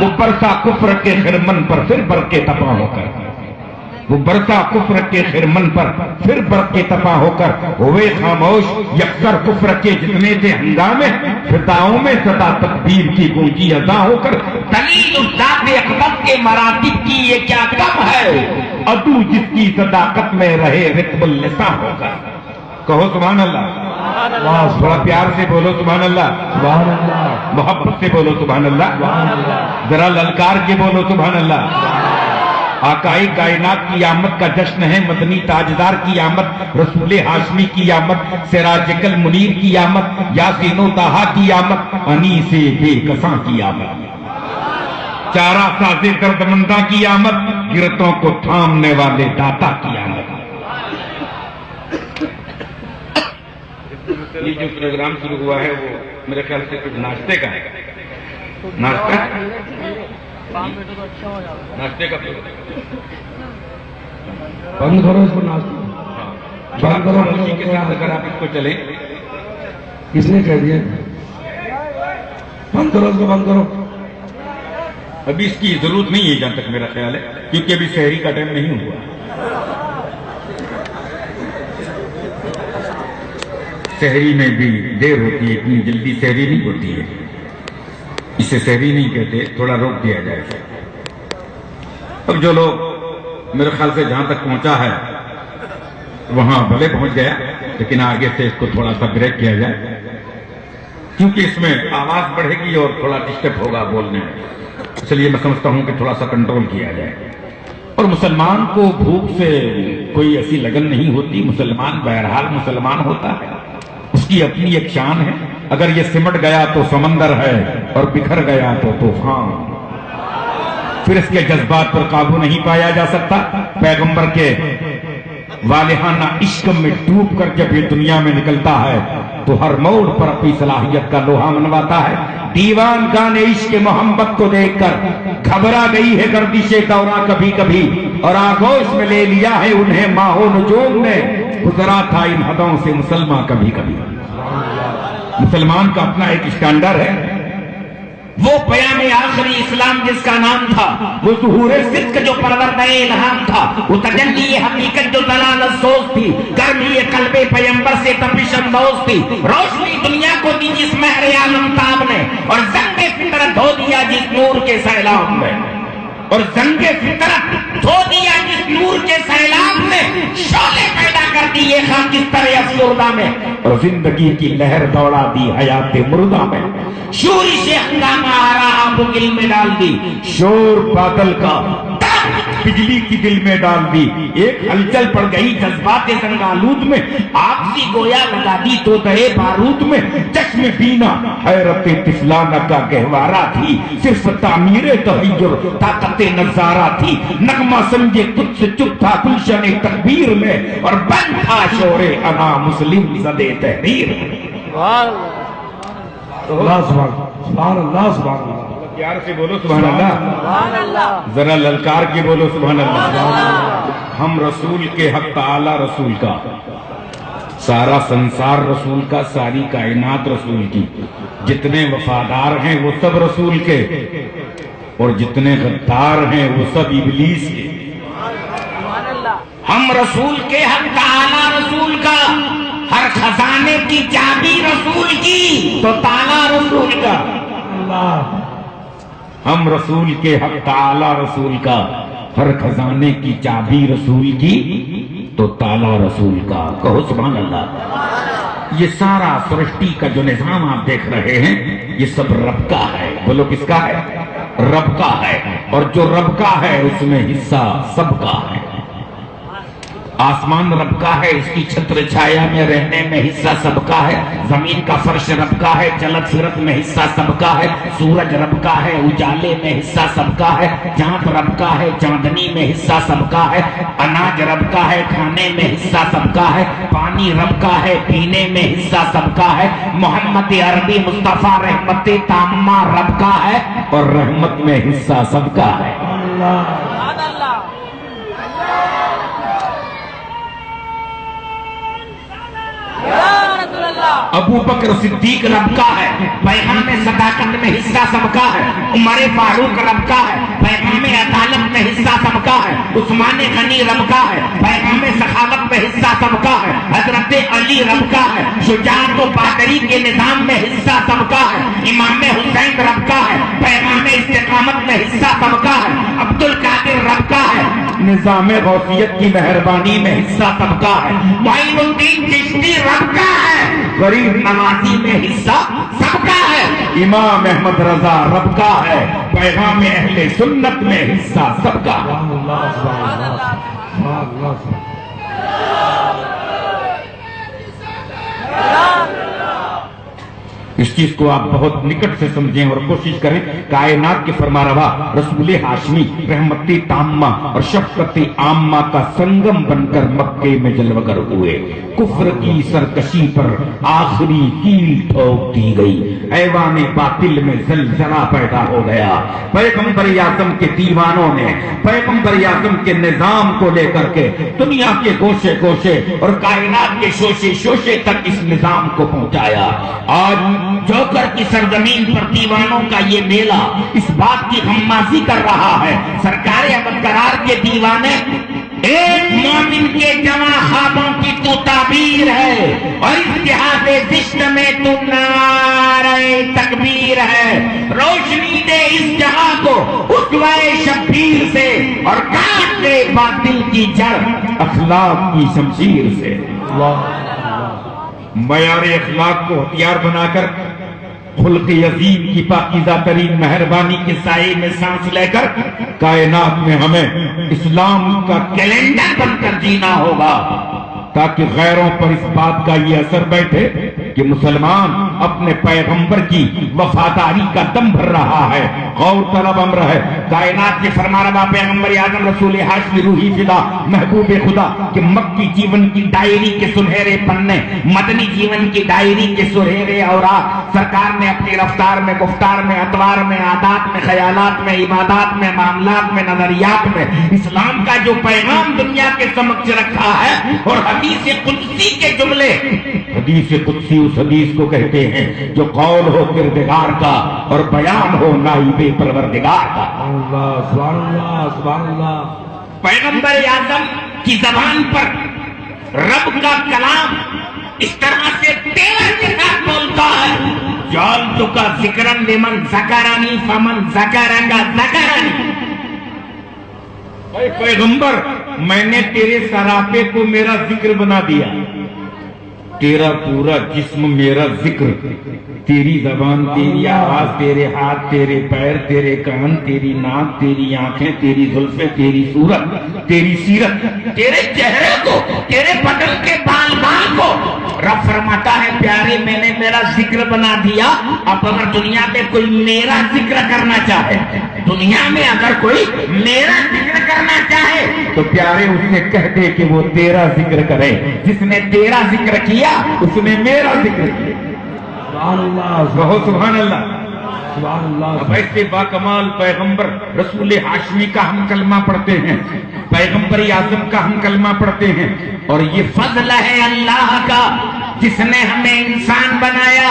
وہ برسا کفر کے خرمن پر پھر برقے تپا ہو کر، وہ برسا کفر کے خرمن پر پھر برقے تپا ہو کر ہوئے خاموش یکسر کفر کے جتنے تھے ہنگامے، فضاؤں میں صدا تکبیر کی گونجی ادا ہو کر دلیل ذات اقدس کے مراتب کی یہ کیا کم ہے، عدو جس کی صداقت میں رہے رتب اللسان ہو کر۔ کہو سبحان اللہ، تھوڑا پیار سے بولو سبحان اللہ، محبت سے بولو سبحان اللہ، ذرا للکار کے بولو سبحان اللہ۔ آقائی کائنات کی آمد کا جشن ہے، مدنی تاجدار کی آمد، رسول ہاشمی کی آمد، سراج المنیر کی آمد، یاسین و طٰہٰ کی آمد، انیس بے کساں کی آمد، چارہ ساز دردمنداں کی آمد، گرتوں کو تھامنے والے داتا کی آمد۔ یہ جو پروگرام شروع ہوا ہے وہ میرے خیال سے کچھ ناشتے کا ہے، ناشتہ ناشتے کا بند کرو اس کو، ناشتہ بند کرو خاموشی کے ساتھ اگر آپ اس کو چلیں۔ کس نے کہہ دیا بند کرو اس کو، بند کرو؟ ابھی اس کی ضرورت نہیں ہے جہاں تک میرا خیال ہے، کیونکہ ابھی سحری کا ٹائم نہیں ہوا۔ سحری میں بھی دیر ہوتی ہے، اتنی جلدی سحری نہیں ہوتی ہے، اسے سحری نہیں کہتے، تھوڑا روک دیا جائے۔ اب جو لوگ میرے خیال سے جہاں تک پہنچا ہے وہاں بھلے پہنچ گیا، لیکن آگے سے اس کو تھوڑا سا بریک کیا جائے، کیونکہ اس میں آواز بڑھے گی اور تھوڑا ڈسٹرب ہوگا بولنے میں، اس لیے میں سمجھتا ہوں کہ تھوڑا سا کنٹرول کیا جائے۔ اور مسلمان کو بھوک سے کوئی ایسی لگن نہیں ہوتی، مسلمان بہرحال مسلمان ہوتا ہے، اس کی اپنی ایک شان ہے، اگر یہ سمٹ گیا تو سمندر ہے اور بکھر گیا تو طوفان، پھر اس کے جذبات پر قابو نہیں پایا جا سکتا۔ پیغمبر کے والہانہ عشق میں ڈوب کر جب یہ دنیا میں نکلتا ہے تو ہر موڑ پر اپنی صلاحیت کا لوہا منواتا ہے۔ دیوان گانے عشق محمد کو دیکھ کر گھبرا گئی ہے گردش دورہ کبھی کبھی، اور آغوش میں لے لیا ہے انہیں ماہ و نجوم نے، گزرا تھا ان حدوں سے مسلمان کبھی کبھی۔ مسلمان کا اپنا ایک اسٹینڈرڈ ہے، وہ پیام آخری اسلام جس کا نام تھا، وہ ظہور صدق جو پروردہ الہام تھا، وہ تجلی حقیقت جو دلالت سوز تھی، گرمی قلب پیمبر سے تپش اندوز تھی، روشنی دنیا کو دی جس مہر عالم تاب نے، اور زنگ فطرت دھو دیا جس نور کے سیلاب میں، اور زنگ فطرت دھو دیا جس نور کے سیلاب نے، شعلے پیدا کر دی یہ خاکستر افسردہ میں، اور زندگی کی لہر دوڑا دی حیات مردہ میں، شورش ہنگامہ آ رہا وہ دل میں ڈال دی، شور بادل کا بجلی کی دل میں ڈال دی، ایک ہلچل پڑ گئی جذبات زنگالود میں، آپسی گویا لگا دی تو دہے بارود میں، چشم بینا حیرت طفلانہ کا گہوارہ تھی، صرف تعمیر تحیر طاقت نظارہ تھی، نغمہ سمجھے تجھ سے چپ تھا گلشن تکبیر میں، اور بن تھا شور انا مسلم زدے تحریر میں۔ اللہ سبحان اللہ، سبحان اللہ، پیار سے بولو سبحان اللہ، ذرا للکار کے بولو سبحان اللہ۔ ہم رسول کے حق تعالی رسول کا، سارا سنسار رسول کا، ساری کائنات رسول کی، جتنے وفادار ہیں وہ سب رسول کے، اور جتنے غدار ہیں وہ سب ابلیس کے۔ ہم رسول کے حق تعالی رسول کا، ہر خزانے کی چابی رسول کی تو تالا رسول کا۔ ہم رسول کے حق تعالی رسول کا، ہر خزانے کی چابی رسول کی تو تالا رسول کا۔ کہو سبحان اللہ۔ یہ سارا سرشٹی کا جو نظام آپ دیکھ رہے ہیں یہ سب رب کا ہے، بولو کس کا ہے؟ رب کا ہے، اور جو رب کا ہے اس میں حصہ سب کا ہے۔ آسمان رب کا ہے، اس کی چھتر چھایا میں رہنے میں حصہ سب کا ہے، زمین کا فرش رب کا ہے، چلت پھرت میں حصہ سب کا ہے، سورج رب کا ہے، اجالے میں حصہ سب کا ہے، چاند رب کا ہے، چاندنی میں حصہ سب کا ہے، اناج رب کا ہے، کھانے میں حصہ سب کا ہے، پانی رب کا ہے، پینے میں حصہ سب کا ہے، محمد عربی مصطفیٰ رحمت تامہ رب کا ہے، اور رحمت میں حصہ سب کا ہے۔ ابو بکر صدیق رب کا ہے، پیغام صداقت میں حصہ سب کا ہے، عمر فاروق رب کا ہے، پیغام عدالت میں حصہ سب کا ہے، عثمان غنی رب کا ہے، پیغام سخاوت میں حصہ سب کا ہے، حضرت علی رب کا ہے، شجاعت و بہادری کے نظام میں حصہ سب کا ہے، امام حسین رب کا ہے، پیغام استقامت میں حصہ سب کا ہے، عبد القادر رب کا ہے، نظام غوثیت کی مہربانی میں حصہ سب کا ہے، معین الدین چشتی رب کا ہے، غریب نوازی میں حصہ سب کا ہے، امام احمد رضا رب کا ہے، پیغام اہل سنت میں حصہ سب کا ہے۔ اس چیز کو آپ بہت نکٹ سے سمجھیں اور کوشش کریں۔ کائنات کے فرمانروا رسول ہاشمی رحمتی تامہ اور شفقت عامہ کا سنگم بن کر مکے میں جلوگر ہوئے، کفر کی سرکشی پر آخری کیل ٹھوک دی گئی، ایوان باطل میں زلزلہ پیدا ہو گیا، پیغمبر اعظم کے دیوانوں نے پیغمبر اعظم کے نظام کو لے کر کے دنیا کے گوشے گوشے اور کائنات کے شوشے شوشے تک اس نظام کو پہنچایا۔ آج جوکر کی سرزمین پر دیوانوں کا یہ میلہ اس بات کی غمازی کر رہا ہے، سرکار ابدقرار کے دیوانے ایک مومن کے جمع خوابوں کی تو تعبیر ہے، اور اتحاد زشت میں تو نعرہ تکبیر ہے، روشنی دے اس جہاں کو اسوہ شبیر سے، اور کاٹ دے باطل کی جڑ اخلاق کی شمشیر سے۔ معیار اخلاق کو ہتھیار بنا کر خلق عظیم کی پاکیزہ ترین مہربانی کے سائے میں سانس لے کر کائنات میں ہمیں اسلام کا کیلنڈر بن کر جینا ہوگا، تاکہ غیروں پر اس بات کا یہ اثر بیٹھے کہ مسلمان اپنے پیغمبر کی وفاداری کا دم بھر رہا ہے۔ غور طلب امر ہے، کائنات کے فرمانروا پیغمبر اعظم رسول ہاشمی روحی فدا محبوب خدا کہ مکی جیون کی ڈائری کے سنہرے پنے، مدنی جیون کی ڈائری کے سنہرے اوراق سرکار نے اپنی رفتار میں، گفتار میں، اطوار میں، عادات میں، خیالات میں، عبادات میں، معاملات میں، نظریات میں اسلام کا جو پیغام دنیا کے سمجھ رکھا ہے، اور حدیث قدسی کے جملے، حدیث قدسی اس حدیث کو کہتے ہیں جو قول ہو کردگار کا اور بیان ہو نائب پروردگار کا۔ سبحان اللہ سبحان اللہ۔ پیغمبر اعظم کی زبان پر رب کا کلام اس طرح سے تیور کے ساتھ بولتا ہے، جعلت کا ذکرن لمن ذکرنی فمن ذکرک ذکرنی۔ اے پیغمبر، میں نے تیرے سراپے کو میرا ذکر بنا دیا، تیرا پورا جسم میرا ذکر، تیری زبان، تیری آواز، تیرے ہاتھ، تیرے پیر، تیرے کان، تیری ناک، تیری آنکھیں، تیری زلفیں، تیری صورت، تیری سیرت، تیرے چہرے کو، تیرے بدن کے بال بال کو رب فرماتا ہے پیارے میں نے میرا ذکر بنا دیا۔ اب اگر دنیا میں کوئی میرا ذکر کرنا چاہے، دنیا میں اگر کوئی میرا ذکر کرنا چاہے تو پیارے اس سے کہہ دے کہ وہ تیرا ذکر کرے، جس نے تیرا ذکر کیا اس نے میرا ذکر کیا۔ سبحان اللہ بہت سبحان اللہ۔ سبحان اللہ۔ اب ایسے باکمال پیغمبر رسول ہاشمی کا ہم کلمہ پڑھتے ہیں، پیغمبر اعظم کا ہم کلمہ پڑھتے ہیں، اور یہ فضل ہے اللہ کا جس نے ہمیں انسان بنایا۔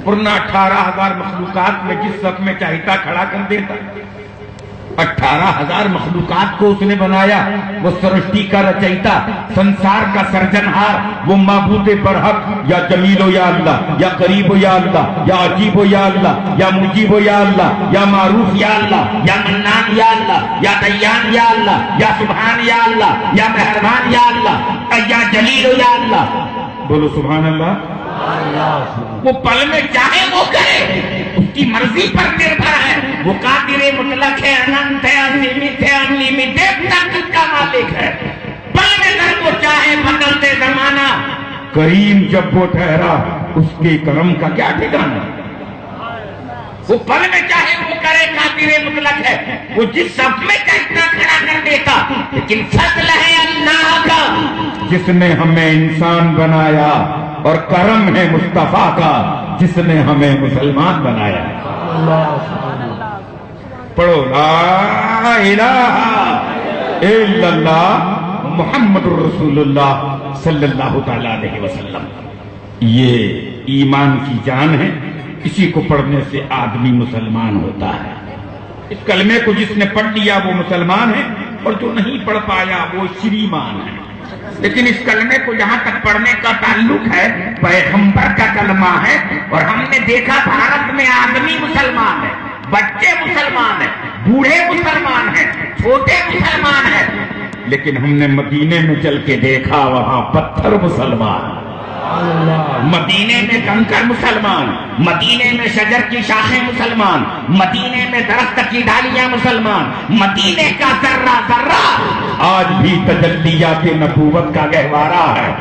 ورنہ 18,000 مخلوقات میں جس صف میں چاہتا کھڑا کر دیتا، 18,000 مخلوقات کو اس نے بنایا، وہ سرشٹی کا رچیتا، سنسار کا سرجنہار، وہ معبود برحق، یا جمیل ہو یا اللہ، یا قریب ہو یا اللہ، یا عجیب ہو یا اللہ، یا مجیب ہو یا اللہ، یا معروف یا اللہ، یا منان یا اللہ، یا دیان یا اللہ، یا سبحان یا اللہ، یا مہربان یا اللہ، یا جلیل ہو یا اللہ۔ بولو سبحان اللہ۔ وہ پل میں چاہے وہ کرے، اس کی مرضی پر نربھر ہے، وہ قادر مطلق ہے، اننت ہے، اسیمت ہے، انلیمیٹڈ تک کا مالک ہے، پل میں اگر وہ چاہے بدل دے زمانہ۔ کریم جب وہ ٹھہرا اس کے کرم کا کیا ٹھکانا، وہ پل میں چاہے وہ کرے، قادر مطلق ہے، وہ جس صف میں چاہتا کھڑا کر دیتا، لیکن فضل ہے اللہ کا جس نے ہمیں انسان بنایا، اور کرم ہے مصطفیٰ کا جس نے ہمیں مسلمان بنایا۔ پڑھو لا الہ الا اللہ محمد رسول اللہ صلی اللہ تعالی علیہ وسلم. یہ ایمان کی جان ہے. اسی کو پڑھنے سے آدمی مسلمان ہوتا ہے. اس کلمے کو جس نے پڑھ لیا وہ مسلمان ہے, اور جو نہیں پڑھ پایا وہ شریمان ہے. لیکن اس کلمے کو جہاں تک پڑھنے کا تعلق ہے, پیغمبر کا کلمہ ہے, اور ہم نے دیکھا بھارت میں آدمی مسلمان ہے, بچے مسلمان ہیں, بوڑھے مسلمان ہیں, چھوٹے مسلمان ہیں, لیکن ہم نے مدینے میں چل کے دیکھا وہاں پتھر مسلمان, مدینے میں کنکر مسلمان, مدینے میں شجر کی شاخیں مسلمان, مدینے میں درخت کی ڈالیاں مسلمان, مدینے کا ذرہ ذرہ آج بھی تجلیات نبوت کا گہوارہ ہے.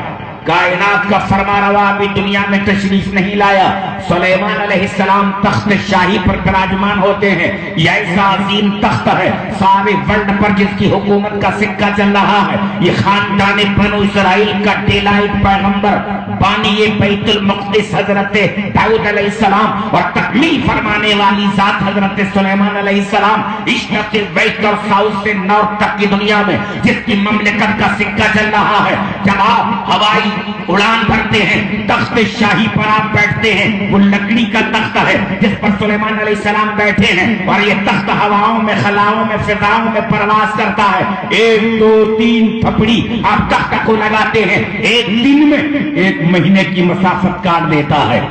کائنات کا فرمانروا بھی دنیا میں تشریف نہیں لایا. سلیمان علیہ السلام تخت شاہی پر براجمان ہوتے ہیں. یہ ایسا عظیم تخت ہے سارے ورلڈ پر جس کی حکومت کا سکہ چل رہا ہے. یہ خاندان بنو اسرائیل کا ڈیلائٹ پیغمبر بانی بیت المقدس حضرت داؤد علیہ السلام اور تکمیل فرمانے والی ذات حضرت سلیمان علیہ السلام ایسٹ سے ویسٹ اور ساؤتھ سے نارتھ تک کی دنیا میں جس کی مملکت کا سکہ چل رہا ہے. جب آپ ہوائی اڑان بھرتے ہیں تخت شاہی پر آپ بیٹھتے ہیں, وہ لکڑی کا تخت ہے جس پر سلیمان علیہ السلام بیٹھے ہیں, اور یہ تخت ہواؤں میں خلاؤں میں فضاؤں میں پرواز کرتا ہے. 1 2 3 تھپڑی آپ تخت کو لگاتے ہیں, ایک دن میں 1 مہینے کی مسافت کاٹ دیتا ہے.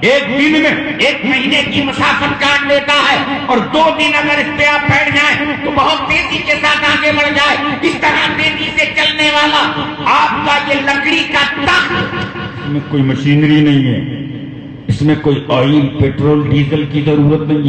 1 دن میں 1 مہینے کی مسافت کاٹ لیتا ہے, اور 2 دن اگر اس پہ آپ بیٹھ جائیں تو بہت تیزی کے ساتھ آگے بڑھ جائے. اس طرح تیزی سے چلنے والا آپ کا یہ لکڑی کا تخت, اس میں کوئی مشینری نہیں ہے, اس میں کوئی آئل پیٹرول ڈیزل کی ضرورت نہیں ہے.